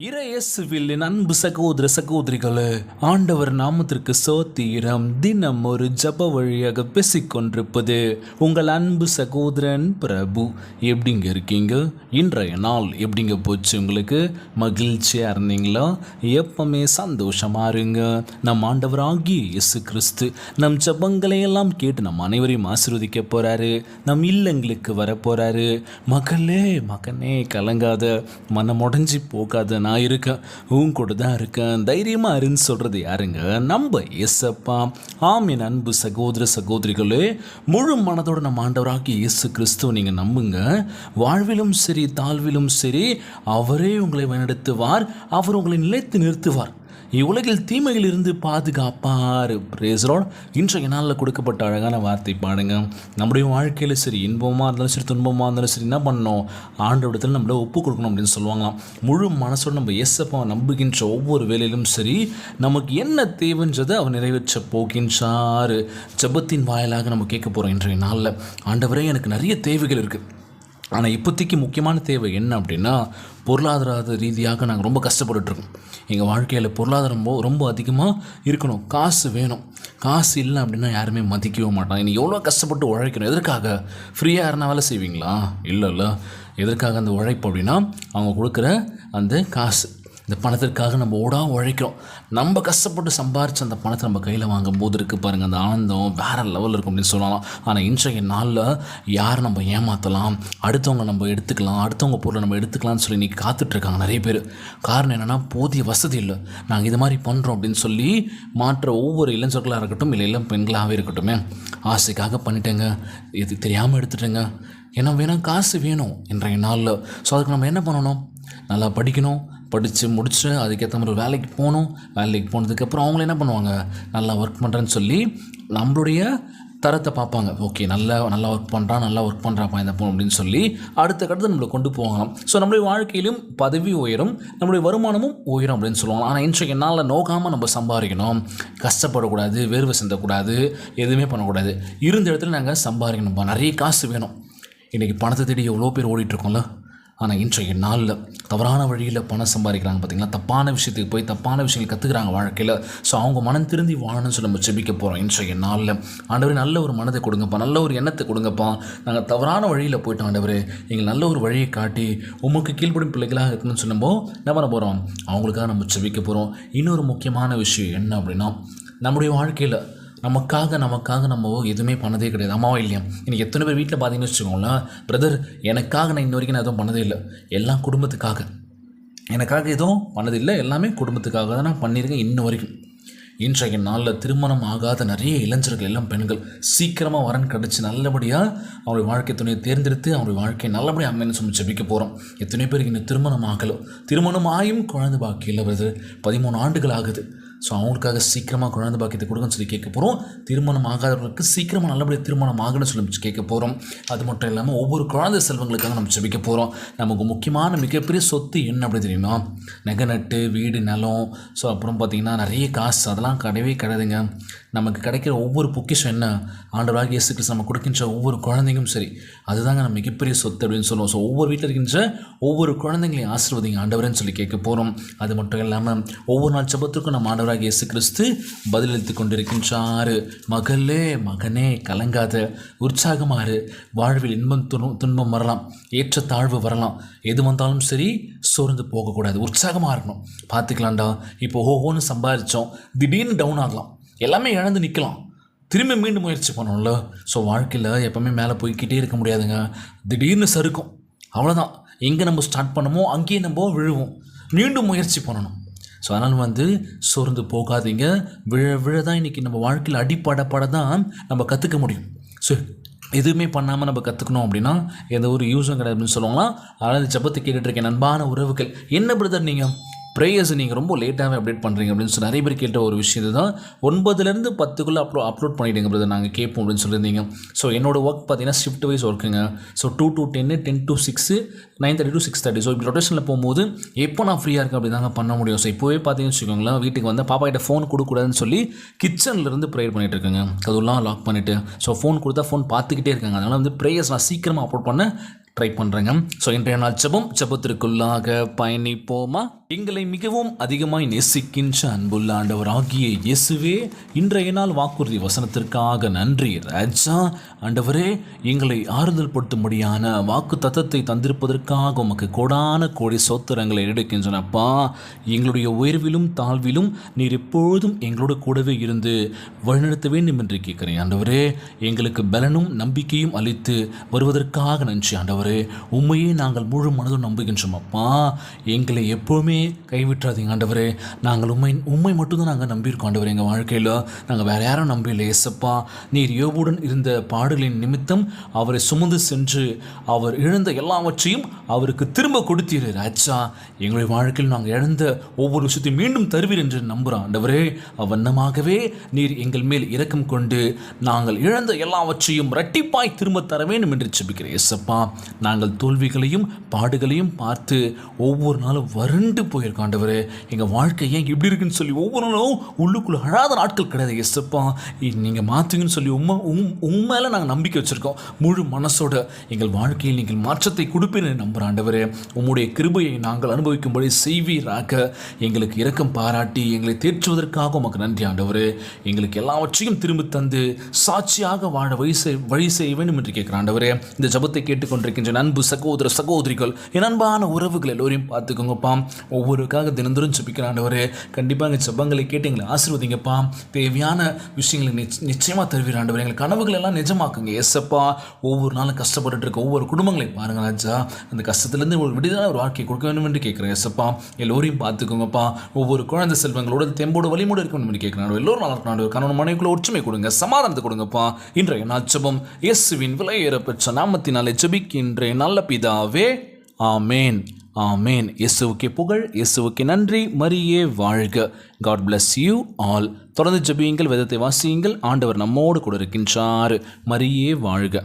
இறையேசுவில் என் அன்பு சகோதர சகோதரிகளே, ஆண்டவர் நாமத்திற்கு சோத்திரம். தினம் ஒரு ஜப வழியாக பேசிக்கொண்டிருப்பது உங்கள் அன்பு சகோதரன் பிரபு. எப்படிங்க இருக்கீங்க? இன்றைய நாள் எப்படிங்க போச்சு? உங்களுக்கு மகிழ்ச்சியாக இருந்தீங்களா? எப்பவுமே சந்தோஷமா இருங்க. நம் ஆண்டவராகிய இயேசு கிறிஸ்து நம் ஜபங்களை எல்லாம் கேட்டு நம் அனைவரையும் ஆசீர்வதிக்க போறாரு. நம் இல்லங்களுக்கு வர போறாரு. மகளே மகனே கலங்காத, மனம் உடைஞ்சி போகாத, நான் இருக்கேன், உன் கூட தான் இருக்கேன், தைரியமா இருன்னு சொல்றது யாருங்க? நம்ம இயேசப்பா. ஆம் என் அன்பு சகோதர சகோதரிகளே, முழு மனதோட நம்ம ஆண்டவராகிய இயேசு கிறிஸ்துவ நீங்க நம்புங்க. வாழ்விலும் சரி தாழ்விலும் சரி அவரே உங்களை வழிநடத்துவார். அவர் உங்களை நிலைத்து நிறுத்துவார். இவ்வுலகில் தீமையில் இருந்து பாதுகாப்பார். Praise Lord. இன்றைய நாளில் கொடுக்கப்பட்ட அழகான வார்த்தை பாடுங்க. நம்முடைய வாழ்க்கையில் சரி இன்பமாக இருந்தாலும் சரி துன்பமாக இருந்தாலும் சரி என்ன பண்ணணும்? ஆண்டவரிடத்தில் நம்மள ஒப்பு கொடுக்கணும் அப்படின்னு சொல்லுவாங்களாம். முழு மனசோடு நம்ம இயேசப்பா நம்புகின்ற ஒவ்வொரு வேலையிலும் சரி நமக்கு என்ன தேவைன்றதை அவர் நிறைவேற்ற போகின்றார். ஜெபத்தின் வாயிலாக நம்ம கேட்க போகிறோம் இன்றைய நாளில். ஆண்டவரே, எனக்கு நிறைய தேவைகள் இருக்குது, ஆனால் இப்போதைக்கு முக்கியமான தேவை என்ன அப்படின்னா, பொருளாதார ரீதியாக நாங்கள் ரொம்ப கஷ்டப்பட்டுருக்கோம். எங்கள் வாழ்க்கையில் பொருளாதாரம் ரொம்ப அதிகமாக இருக்கணும், காசு வேணும். காசு இல்லை அப்படின்னா யாருமே மதிக்கவே மாட்டாங்க. நீ எவ்வளோ கஷ்டப்பட்டு உழைக்கணும். எதற்காக? ஃப்ரீயாக யாருன்னா வேலை செய்வீங்களா? இல்லை. எதற்காக அந்த உழைப்பு அப்படின்னா, அவங்க கொடுக்குற அந்த காசு, இந்த பணத்திற்காக நம்ம உழைக்கிறோம். நம்ம கஷ்டப்பட்டு சம்பாரித்து அந்த பணத்தை நம்ம கையில் வாங்கும் போது இருக்குது பாருங்கள், அந்த ஆனந்தம் வேறு லெவலில் இருக்கும் அப்படின்னு சொல்லலாம். ஆனால் இன்றைய நாளில் யார் நம்ம ஏமாற்றலாம், அடுத்தவங்க நம்ம எடுத்துக்கலாம், அடுத்தவங்க பொருளை நம்ம எடுத்துக்கலாம்னு சொல்லி இன்றைக்கி காத்துட்ருக்காங்க நிறைய பேர். காரணம் என்னென்னா, போதிய வசதி இல்லை. நாங்கள் இது மாதிரி பண்ணுறோம் அப்படின்னு சொல்லி மாற்ற ஒவ்வொரு இளைஞர்களாக இருக்கட்டும், இல்லை இளம் பெண்களாகவே இருக்கட்டும், ஆசைக்காக பண்ணிட்டேங்க, இது தெரியாமல் எடுத்துட்டேங்க, ஏன்னா வேணாம், காசு வேணும் இன்றைய நாளில். ஸோ அதுக்கு நம்ம என்ன பண்ணணும்? நல்லா படிக்கணும், படித்து முடிச்சுட்டு அதுக்கேற்ற மாதிரி ஒரு வேலைக்கு போகணும். வேலைக்கு போனதுக்கப்புறம் அவங்கள என்ன பண்ணுவாங்க? நல்லா ஒர்க் பண்ணுறேன்னு சொல்லி நம்மளுடைய தரத்தை பார்ப்பாங்க. ஓகே, நல்லா ஒர்க் பண்ணுறாப்பா இந்த பொண்ணு அப்படின்னு சொல்லி அடுத்த கட்டத்தை நம்மளை கொண்டு போவாங்களாம். ஸோ நம்மளுடைய வாழ்க்கையிலும் பதவி உயரும், நம்மளுடைய வருமானமும் உயரும் அப்படின்னு சொல்லுவாங்க. ஆனால் இன்றைக்கு நாளில் நோக்காமல் நம்ம சம்பாதிக்கணும், கஷ்டப்படக்கூடாது, வேர்வை சிந்தக்கூடாது, எதுவுமே பண்ணக்கூடாது. இருந்த இடத்துல நாங்கள் சம்பாதிக்கணும்ப்பா, நிறைய காசு வேணும். இன்றைக்கி பணத்தை தேடி எவ்வளோ பேர் ஓடிட்டுருக்கோம்ல. ஆனால் இன்றைய நாளில் தவறான வழியில் பணம் சம்பாதிக்கிறாங்க பார்த்திங்களா? தப்பான விஷயத்துக்கு போய் தப்பான விஷயங்கள் கற்றுக்குறாங்க வாழ்க்கையில். ஸோ அவங்க மனம் திருந்தி வாழணும்னு சொல்லி நம்ம ஜெபிக்க போகிறோம் இன்றைய நாளில். ஆண்டவரே, நல்ல ஒரு மனதை கொடுங்கப்பா, நல்ல ஒரு எண்ணத்தை கொடுங்கப்பா. நாங்கள் தவறான வழியில் போய்ட்டோம் ஆண்டவரே, எங்கள் நல்ல ஒரு வழியை காட்டி உமக்கு கீழ்ப்படும் பிள்ளைகளாக இருக்கணும்னு சொல்லும்போது என்ன பண்ண போகிறோம்? அவங்களுக்காக நம்ம ஜெபிக்க போகிறோம். இன்னொரு முக்கியமான விஷயம் என்ன அப்படின்னா, நம்முடைய வாழ்க்கையில் நமக்காக நம்ம எதுவுமே பண்ணதே கிடையாது. அம்மாவா இல்லையா? இன்றைக்கி எத்தனை பேர் வீட்டில் பார்த்தீங்கன்னு வச்சுக்கோங்களேன், பிரதர் எனக்காக நான் இன்ன வரைக்கும் நான் எதுவும் பண்ணதே இல்லை, எல்லாம் குடும்பத்துக்காக. எனக்காக எதுவும் பண்ணதில்லை, எல்லாமே குடும்பத்துக்காக தான் நான் பண்ணியிருக்கேன் இன்ன வரைக்கும். இன்றைய நாளில் திருமணம் ஆகாத நிறைய இளைஞர்கள் எல்லாம் பெண்கள் சீக்கிரமாக வரன் கிடச்சி நல்லபடியாக அவங்களுடைய வாழ்க்கை துணையை தேர்ந்தெடுத்து அவங்களுடைய வாழ்க்கையை நல்லபடியாக அமைன்னு சொல்லி ஜெபிக்க போகிறோம். எத்தனை பேருக்கு இன்னும் திருமணம் ஆகலை, திருமணம் ஆயும் குழந்தை பாக்கி இல்லை வருது, 13 ஆண்டுகள் ஆகுது. ஸோ அவங்களுக்காக சீக்கிரமாக குழந்தை பாக்கியத்தை கொடுங்கன்னு சொல்லி கேட்க போகிறோம். திருமணம் ஆகாதவர்களுக்கு சீக்கிரமாக நல்லபடியாக திருமணம் ஆகணும்னு சொல்லி கேட்க போகிறோம். அது மட்டும் இல்லாமல் ஒவ்வொரு குழந்தை செல்வங்களுக்காக நம்ம ஜெபிக்க போகிறோம். நமக்கு முக்கியமான மிகப்பெரிய சொத்து என்ன அப்படி தெரியுமா? நகை நட்டு, வீடு, நிலம், ஸோ அப்புறம் பார்த்திங்கன்னா நிறைய காசு, அதெல்லாம் கிடையவே கிடையாதுங்க. நமக்கு கிடைக்கிற ஒவ்வொரு பொக்கிஷம் என்ன? ஆண்டவராகிய இயேசு கிறிஸ்து நம்ம கொடுக்கின்ற ஒவ்வொரு குழந்தைங்களும் சரி, அதுதாங்க நம்ம மிகப்பெரிய சொத்து அப்படின்னு சொல்லுவோம். ஸோ ஒவ்வொரு வீட்டில் இருக்கின்ற ஒவ்வொரு குழந்தைங்களையும் ஆசீர்வதிங்க ஆண்டவரேன்னு சொல்லி கேட்க போகிறோம். அது மட்டும் இல்லாமல் ஒவ்வொரு நாள் ஜெபத்துக்கும் நம்ம ஆண்டவராகிய இயேசு கிறிஸ்து பதிலளித்து கொண்டிருக்கின்றார். மகளே மகனே கலங்காத, உற்சாகமாறு. வாழ்வில் இன்பம் துன்பம் வரலாம், ஏற்ற தாழ்வு வரலாம், எது வந்தாலும் சரி சோர்ந்து போகக்கூடாது, உற்சாகமாக இருக்கணும். பார்த்துக்கலாம்டா, இப்போ ஓஹோன்னு சம்பாதிச்சோம், திடீர்னு டவுன் ஆகலாம், எல்லாமே இழந்து நிற்கலாம், திரும்பி மீண்டும் முயற்சி பண்ணோம்ல. ஸோ வாழ்க்கையில் எப்போவுமே மேலே போய்கிட்டே இருக்க முடியாதுங்க, திடீர்னு சறுக்கும், அவ்வளோதான். எங்கே நம்ம ஸ்டார்ட் பண்ணமோ அங்கேயே நம்ம விழுவோம், மீண்டும் முயற்சி பண்ணணும். ஸோ அதனால் சோர்ந்து போகாதீங்க. விழ தான் இன்றைக்கி நம்ம வாழ்க்கையில் அடிப்படப்பட தான் நம்ம கற்றுக்க முடியும். ஸோ எதுவுமே பண்ணாமல் நம்ம கற்றுக்கணும் அப்படின்னா எந்த ஒரு யூஸும் கிடையாது அப்படின்னு சொல்லுவாங்களாம். அதாவது ஜெபத்தை கேட்டுட்ருக்கேன் அன்பான உறவுகள், என்ன பிரதர் நீங்கள் ப்ரேயர்ஸ் நீங்கள் ரொம்ப லேட்டாகவே அப்டேட் பண்ணுறீங்க அப்படின்னு சொல்லி நிறைய பேர் கேட்ட ஒரு விஷயம் தான். 9லேருந்து 10க்குள்ளே அப்லோட் பண்ணிவிடுங்க பிரதர், நாங்கள் கேட்போம் அப்படின்னு சொல்லியிருந்தீங்க. ஸோ என்னோடய ஒர்க் பார்த்தீங்கன்னா ஷிஃப்ட் வைஸ் ஒர்க்குங்க. So 2 to 10, 10 to 6, 9:30 to 6:30. So இப்படி ரொட்டேஷனில் போகும்போது எப்போ நான் ஃப்ரீயாக இருக்கேன் அப்படி தாங்க பண்ண முடியும். ஸோ இப்போவே பார்த்தீங்கன்னு வச்சுக்கோங்களேன், வீட்டுக்கு வந்து பாப்பா கிட்ட ஃபோன் கொடுக்கூடாதுன்னு சொல்லி கிச்சன்லேருந்து ப்ரேயர் பண்ணிகிட்டு இருக்கேங்க. அதெல்லாம் லாக் பண்ணிவிட்டு, ஸோ ஃபோன் கொடுத்தா ஃபோன் பார்த்துக்கிட்டே இருக்காங்க. அதனால் ப்ரேயர்ஸ் நான் சீக்கிரமாக அப்லோட் பண்ண ட்ரை பண்ணுறேங்க. ஸோ இன்றைய நாள் ஜெபத்திற்குள்ளாக பயணிப்போமா? எங்களை மிகவும் அதிகமாய் நேசிக்கின்ற அன்புள்ள ஆண்டவராகிய இயேசுவே, இன்றைய நாள் வாக்குறுதி வசனத்திற்காக நன்றி ராஜா. ஆண்டவரே, எங்களை ஆறுதல் படுத்தும்படியான வாக்கு தத்தத்தை தந்திருப்பதற்காக உமக்கு கோடான கோடி சோத்திரங்களை எடுக்கின்றனப்பா. எங்களுடைய உயர்விலும் தாழ்விலும் நீர் எப்பொழுதும் எங்களோட கூடவே இருந்து வழிநடத்த வேண்டும் என்று கேட்கிறேன் ஆண்டவரே. எங்களுக்கு பலனும் நம்பிக்கையும் அளித்து வருவதற்காக நன்றி ஆண்டவரே. உண்மையே நாங்கள் முழு மனதும் நம்புகின்றோம் அப்பா. எங்களை எப்போவுமே கைவிட்டுறாதீங்க ஆண்டவரே. நாங்கள் உண்மை மட்டும்தான் நாங்கள் நம்பியிருக்கோம் ஆண்டவரே. எங்கள் வாழ்க்கையில் நாங்கள் வேறு யாரும் நம்பல ஏசப்பா. நீர் யோபுடன் இருந்த பாடுகளின் நிமித்தம் அவரை சுமந்து சென்று அவர் இழந்த எல்லாவற்றையும் அவருக்கு திரும்ப கொடுத்தீர் ராஜா. எங்களுடைய வாழ்க்கையில் நாங்கள் இழந்த ஒவ்வொரு விஷயத்தையும் மீண்டும் தருவீர் என்று நம்புகிறோம் ஆண்டவரே. அவ்வண்ணமாகவே நீர் எங்கள் மேல் இரக்கம் கொண்டு நாங்கள் இழந்த எல்லாவற்றையும் இரட்டிப்பாய் திரும்ப தர வேண்டும் என்று ஜெபிக்கிறேன் ஏசப்பா. நாங்கள் தோல்விகளையும் பாடுகளையும் பார்த்து ஒவ்வொரு நாளும் வறண்டு போயிருக்கோம் ஆண்டவரே. எங்கள் வாழ்க்கை ஏன் இப்படி இருக்குன்னு சொல்லி ஒவ்வொரு நாளும் உள்ளுக்குள்ள அழாத நாட்கள் கிடையாது ஏசப்பா. நீங்கள் மாற்றுங்கன்னு சொல்லி உண்மையில நாங்கள் நம்பிக்கை வச்சுருக்கோம். முழு மனசோட எங்கள் வாழ்க்கையில் நீங்கள் மாற்றத்தை கொடுப்பேன்னு நம்புகிறோம் ஆண்டவரே. உம்முடைய கிருபையை நாங்கள் அனுபவிக்கும்படி செய்வீராக. எங்களுக்கு இரக்கம் பாராட்டி எங்களை தேற்றுவதற்காக உமக்கு நன்றி ஆண்டவரே. எங்களுக்கு எல்லாவற்றையும் திரும்ப தந்து சாட்சியாக வாழ வழி செய்ய வேண்டும் என்று கேட்குற ஆண்டவரே. இந்த ஜபத்தை கேட்டுக்கொண்டிருக்கின்ற அன்பு சகோதர சகோதரிகள், என் அன்பான உறவுகள் எல்லோரையும் பார்த்துக்கோங்கப்பா. ஒவ்வொருக்காக தினந்தோறும் ஜெபிக்கிற ஆண்டவரே. கண்டிப்பாக எங்கள் ஜபங்களை கேட்டு எங்களை ஆசீர்வதிங்கப்பா. தேவையான விஷயங்களை நிச்சயமாக தருவீர் ஆண்டவரே. எங்கள் கனவுகள் எல்லாம் நிஜமாக்குங்க ஏசப்பா. ஒவ்வொரு நாளும் கஷ்டப்பட்டு இருக்க ஒவ்வொரு குடும்பங்களை பாருங்க ராஜா. அந்த கஷ்டத்துலேருந்து ஒரு விடுதலை ஒரு வாழ்க்கையை கொடுக்க வேண்டும் என்று கேட்குறேன் ஏசப்பா. எல்லோரையும் பார்த்துக்கோங்கப்பா. ஒவ்வொரு குழந்தை செல்வங்களோட தெம்போடு வலிமோடு இருக்க வேண்டும் என்று கேட்குறாங்க. எல்லோரும் நல்லா இருக்கணும். கணவன் மனைவிக்குள்ள ஒற்றுமை கொடுங்க, சமாதானத்தை கொடுங்கப்பா. இன்றைய நாள் ஜெபம் இயேசுவின் விலையேறப்பெற்ற நாமத்தினாலே ஜெபிக்கின்ற நல்ல பிதாவே, ஆமேன் ஆமேன். இயேசுவுக்கே புகழ், இயேசுவுக்கே நன்றி. மரியே வாழ்க. God bless you all. தொடர்ந்து ஜெபியுங்கள், வேதத்தை வாசியுங்கள். ஆண்டவர் நம்மோடு கூட இருக்கின்றார். மரியே வாழ்க.